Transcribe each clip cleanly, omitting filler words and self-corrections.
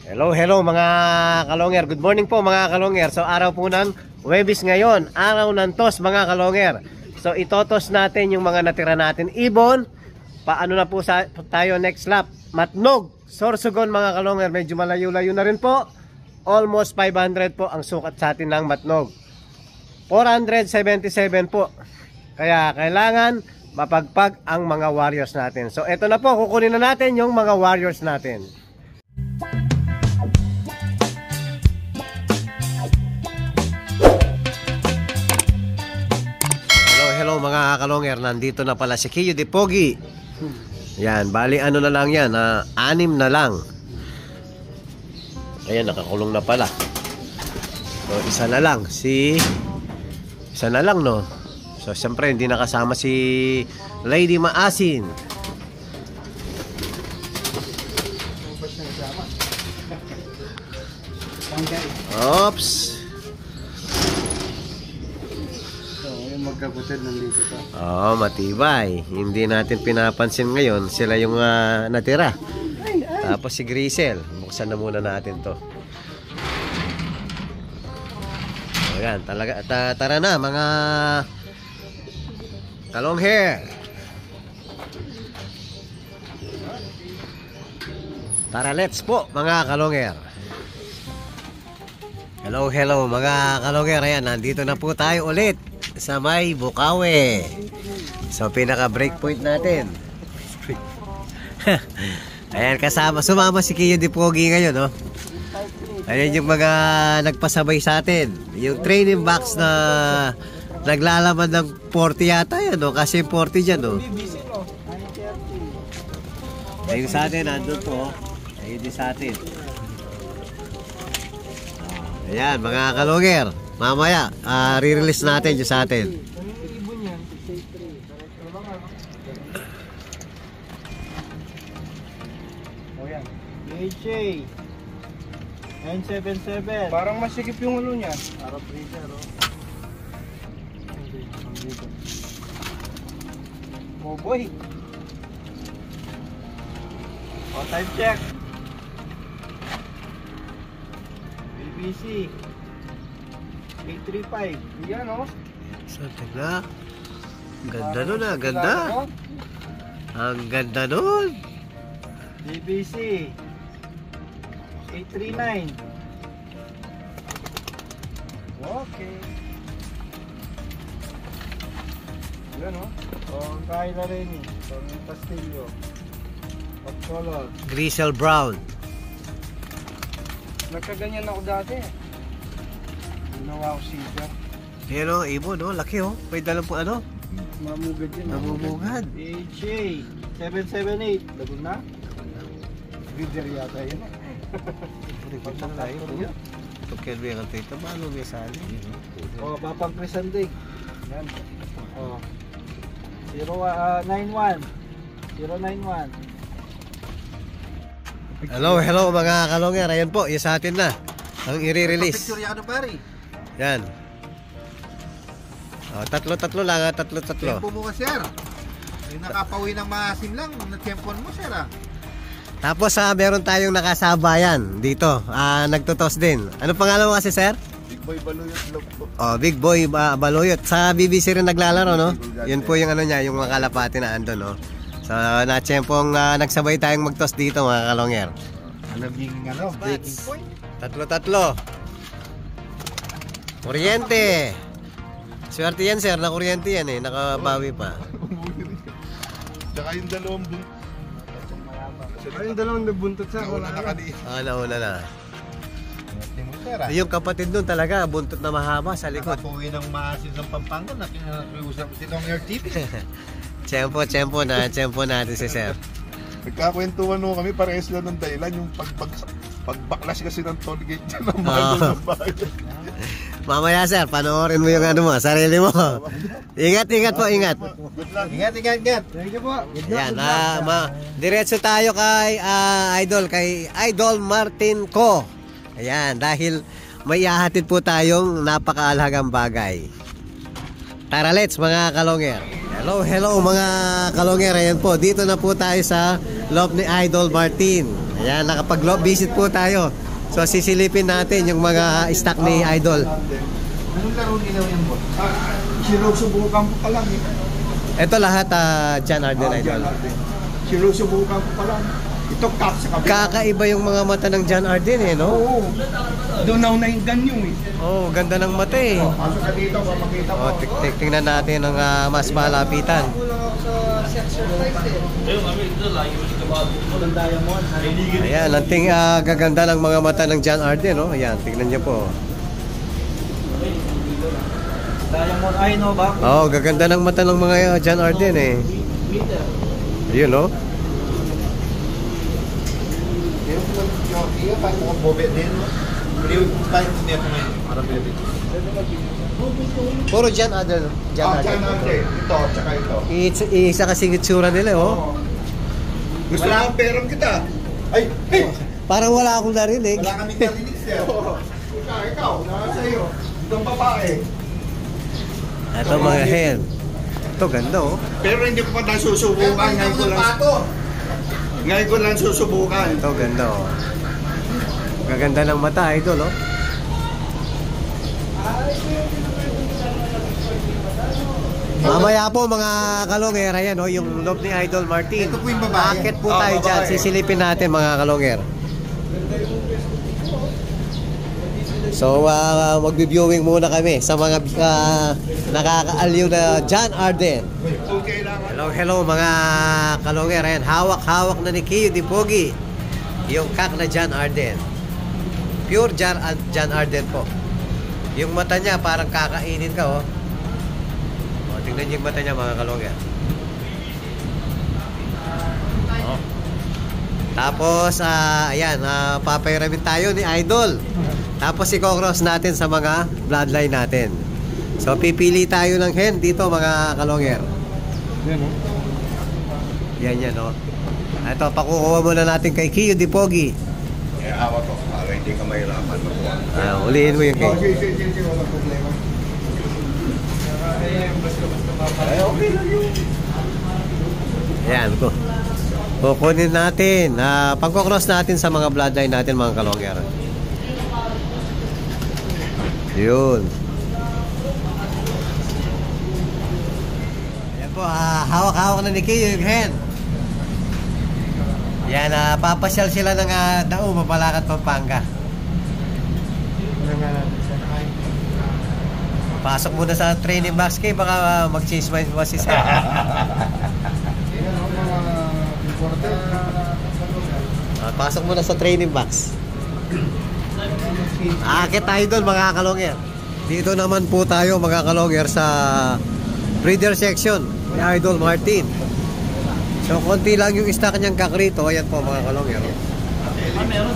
Hello, hello mga kalonger. Good morning po mga kalonger. So araw po ng Huwebes ngayon, araw ng tos mga kalonger. So itotos natin yung mga natira natin ibon. Paano na po tayo next lap? Matnog, Sorsogon mga kalonger. Medyo malayo-layo na rin po. Almost 500 po ang sukat sa atin ng Matnog. 477 po. Kaya kailangan mapagpag ang mga warriors natin. So eto na po, kukunin na natin yung mga warriors natin. Hello mga kalonger, nandito na pala si Kiyo de Pogi. Yan, bali ano na lang yan, 6 na lang. Ayan, nakakulong na pala. So isa na lang, isa na lang no. So siyempre hindi nakasama si Lady Maasin. Oops. Magkaputid nandito pa. Oo, matibay. Hindi natin pinapansin ngayon. Sila yung natira. Tapos si Grisel. Buksan na muna natin to. Ayan, talaga. Tara na mga kalong hair. Tara, let's po mga kalong hair. Hello, hello mga kalong hair. Ayan, nandito na po tayo ulit sa may Bukawi. So pinaka break point natin. Ayan, sumama si Kiyo de Pogi ngayon, no? Ayan yung mga nagpasabay sa atin. Yung training box na naglalaman ng 40 yata yan, no? Kasi 40 dyan, no? Ayun sa atin, nandun to. Ayun din sa atin. Ayan, mga kalonger. Mamaya, re-release natin yung sa atin. O yan. DHA 977. Parang masikip yung ulo niya. Parang freezer, oh. Oh boy. O, time check. BBC 835. Yan, oh. Saan na? Ganda nun, ganda. Ang ganda nun. BBC 839. Okay. Yan, oh. Ang Kyla Reni. Ang Castillo. Of color. Grisel Brown. Nagkaganyan ako dati. Ginawa ko seeker. Yan o, ibon, no? Laki, oh. May dalang po ano? Mamugad yun. Namumugad. DHA 778. Lagun na? Breeder yata yun. Pagpapag tayo, no? Pagkalbi ang tito, paano may sali? O, Bapang Crisandig. Yan. O. 091. 091. Hello, hello mga kalonger. Ayan po, yung sa atin na. Ang i-release. Picture yan, pare. Yan. Oh, tatlo lang, tatlo. Tempo mo ka, sir. Yung nakapawi ng maasim lang, na-tempon mo, sir, ah. Tapos meron tayong nakasabayan dito. Nagtutos din. Ano pangalan mo kasi, sir? Big Boy Baluyot Love po. Oh, Big Boy Baluyot. Sa BBC rin naglalaro, no? Yun po yung ano niya, yung mga kalapati na andun, no? So, na-tiyempong nagsabay tayong magtos dito, mga kalonger. Alam yung ano, breaking point. Tatlo. Kuryente. Swerte yan, sir. Na kuryente yan, eh. Nakabawi pa. Tsaka yung dalawang buntot. Yung dalawang nabuntot sa Nauna na kanina. Nauna na. Tingnan mo, sir, ah. Yung kapatid nun talaga, buntot na mahaba sa likod. Nakapawi ng maasim ng Pampanga, nakiusap din ng RTP. Tiyempo natin si sir. Nagkakwentuhan mo kami, parehas lang ng dahilan. Yung pagbaklas kasi ng toll gate dyan ng mga bayan. Mamaya, sir, panoorin mo yung ano mo, sarili mo. Ingat po, ingat. Good luck. Ingat. Thank you po. Yan, diretso tayo kay Idol Martin Ko. Ayan, dahil may ihahatid po tayong napakahalagang bagay. Tara, let's mga kalonger. Hello mga kalonger. Ayan po, dito na po tayo sa loft ni Idol Martin. Ayan, nakapag-loft visit po tayo. So sisilipin natin yung mga stock ni Idol. Anong laro nila yung bot? Sinusubukan ko pa lang eh. Ito lahat John Arden Idol. Sinusubukan ko pa lang. Ito kap sa kabila. Kakaiba yung mga mata ng John Arden eh, no? Oo. Doon ako nainggan yung eh. Oh, ganda ng mata eh. Pasok ka dito, papakita ko. Oh, tingnan natin ang mas malapitan. Ayan, ang gaganda ng mga mata ng John Arden, no? Ayan, tingnan niyo po. Diamond eye, no ba? Oh, gaganda ng mata ng mga John Arden eh. Yun, no? Iya, paano ko bobe din? Pero paano hindi ako ngayon? Para bebe. Puro John Arden. John Arden. Ito, tsaka ito. Isa kasing itsura nila, oh. Gusto mo perang kita? Ay! Hey! Parang wala akong narinig. Wala kaming narinig, sir. Ikaw, nasa iyo. Itong babae. Ito mga hen. Ito ganda, oh. Pero hindi ko pa tayo susubukan. Ngayon ko lang susubukan. Ito ganda, oh. Gaganda ng mata, Idol, oh. Mamaya po mga kalonger, ayan, oh, yung loft ni Idol Martin. Ito po yung babae. Akit po tayo dyan, sisilipin natin mga kalonger. So, magbi-viewing muna kami sa mga nakakaaliw na John Arden. Hello mga kalonger. Ayan, hawak-hawak na ni Kiyo Di Pogi yung kak na John Arden. Pure John Arden po. Yung mata niya parang kakainin ka, oh. O, tingnan niyo yung mata niya mga kalonger. Oh. Tapos, ayan, papayramin tayo ni Idol. Tapos i-cross natin sa mga bloodline natin. So pipili tayo ng hen dito mga kalonger. Yan, no? Ito, pakukuha muna natin kay Kiyo Di Pogi. Awa ko, para hindi ka mahirapan. Ulihin mo yung kay. Sige, walang problema. Okay lang yun. Ayan, kukunin natin. Pagkukross natin sa mga bloodline natin mga kalonger. Yun. Ayan po, hawak-hawak na ni Kiyo yung hen. Yan, papasyal sila ng Dao, Mapalacat, Pampanga. Pasok muna sa training box kay baka mag-change mind mo si Sir. Pasok muna sa training box. Akit tayo doon mga kalonger. Dito naman po tayo mga kalonger sa breeder section ni Idol Martin. So konti lang yung stock niyang kakrito. Ayan po mga kalonger. Meron.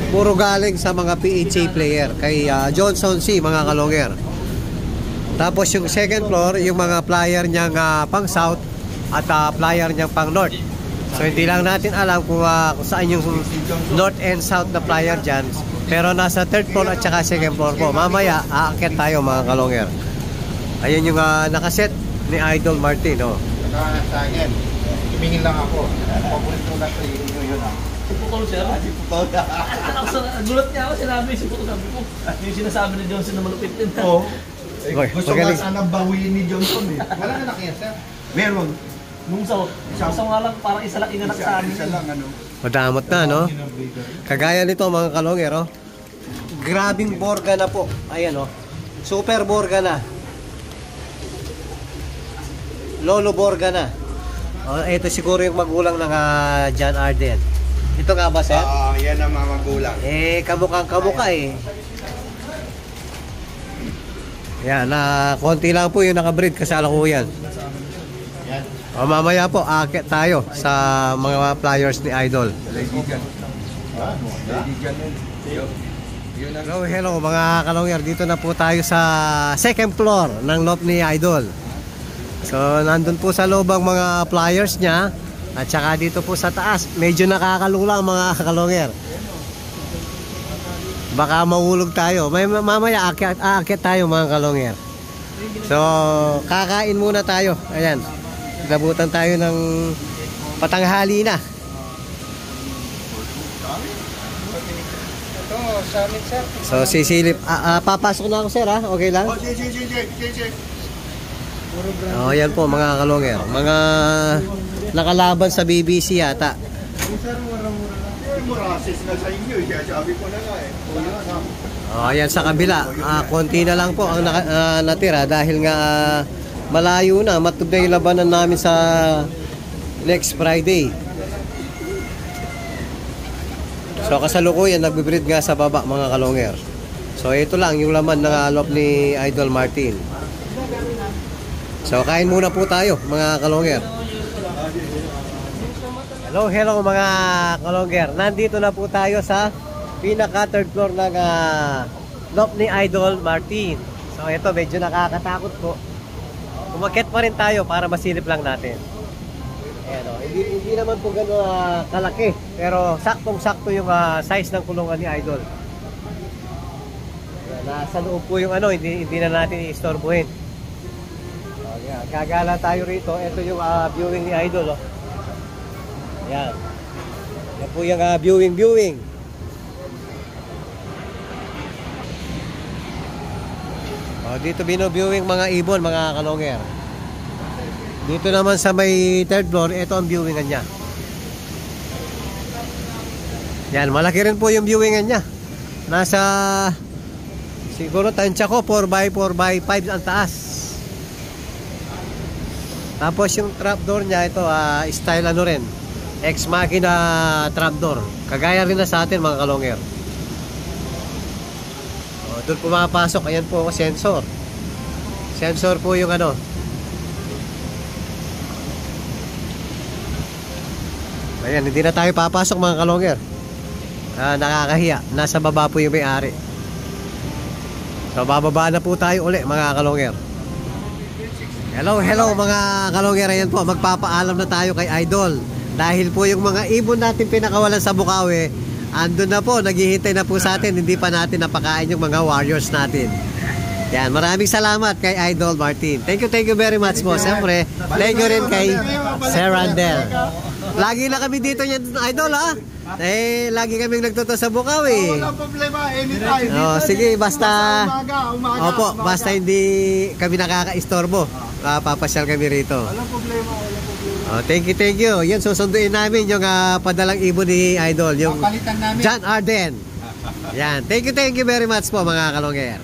Puro galing sa mga PHA player kay Johnson C mga kalonger. Tapos yung second floor, yung mga flyer niyang pang south at flyer niyang pang north. So hindi lang natin alam kung saan yung north and south na flyer dyan. Pero nasa third floor at saka second floor po. Mamaya aakyat tayo mga kalonger. Ayan yung nakaset ni Idol Martin, oh. Sa akin, tumingin lang ako. Pabulit mo lang sa inyo yun, ha? Si Putol, sir? Si Putol. Gulat niya ako, sinabi si Putol, sabi ko. Yung sinasabi ni Johnson na malupit din. Oo. Boy, Gusto magaling. nga sanang bawiin ni Johnson, eh. Wala anak yan, sir? Meron. Nung sa nga lang, parang isa lang inanak sa amin. Isa lang, ano? Madamot na, no? Kagaya nito mga kalonger, oh. Grabing borga na po. Ayan, oh. Super borga na. Lolo borga na. Oh, ito siguro yung magulang ng John Arden. Ito nga ba, sir? Oo, yan ang mga magulang. Kamukhang kamukha eh. Yan, konti lang po yung nakabreed kasalukuyan. Yan. O, mamaya po, akit tayo sa mga flyers ni Idol. Hello mga kalongyer. Dito na po tayo sa second floor ng loft ni Idol. So, nandun po sa loob ang mga flyers niya. At saka dito po sa taas, medyo nakakalula mga kalongyer. Baka mahulog tayo. Mamaya aakyat tayo mga kalongyer. So, kakain muna tayo. Ayan. Nabutan tayo ng patanghali na. Ito, sa amin sir. So sisilip. Papasok na ako sir ha. Okay lang? Oh, sige. Oh, yan po mga kalonger. Mga nakalaban sa BBC yata. Murasis na sa inyo, kaya sabi ko na nga eh. Oh, yan sa kabila. Konti na lang po ang natira dahil nga malayo na. Matug na yung labanan namin sa next Friday. So kasalukuyan nagbe-breed nga sa baba mga kalonger. So ito lang yung laman ng alop ni Idol Martin. So kain muna po tayo mga kalonger. Hello mga kalonger. Nandito na po tayo sa pinaka third floor ng lop ni Idol Martin. So ito medyo nakakatakot po. Umakyat pa rin tayo para masilip lang natin. Ayan, hindi naman po gano'n kalaki, pero saktong-sakto yung size ng kulungan ni Idol. Ayan, nasa loob po yung hindi na natin i-istorbohin. Ayan, gagala tayo rito. Ito yung viewing ni Idol. Oh. Ayan. Yan po yung viewing. Dito bino-viewing mga ibon, mga kalonger. Dito naman sa may third floor, ito ang viewingan niya. Yan, malaki rin po yung viewingan niya. Nasa, siguro tansya ko, 4x4x5 ang taas. Tapos yung trapdoor niya, ito, style rin. Ex machina trapdoor. Kagaya rin na sa atin, mga kalonger. Doon pumapasok, ayan po, sensor. Sensor po yung Ayan, hindi na tayo papasok mga kalonger. Nakakahiya. Nasa baba po yung may-ari. So bababa na po tayo uli mga kalonger. Hello mga kalonger. Ayan po, magpapaalam na tayo kay Idol. Dahil po yung mga ibon natin pinakawalan sa Bukawi, andun na po, naghihintay na po sa atin. Hindi pa natin napakain yung mga warriors natin. Yan, maraming salamat kay Idol Martin. Thank you very much po. Siyempre, thank you rin kay Sir Randel. Lagi na kami dito yan, Idol ha. Lagi kaming nagtuto sa Bukawi. Walang problema, anytime. Sige, basta umaga. Opo, basta hindi kami nakaka-istorbo. Papasyal kami rito. Walang problema. Thank you. Yan, susunduin namin yung padalang ibon ni Idol, yung Papalitan namin. John Arden. Yan, thank you very much po mga kalongger.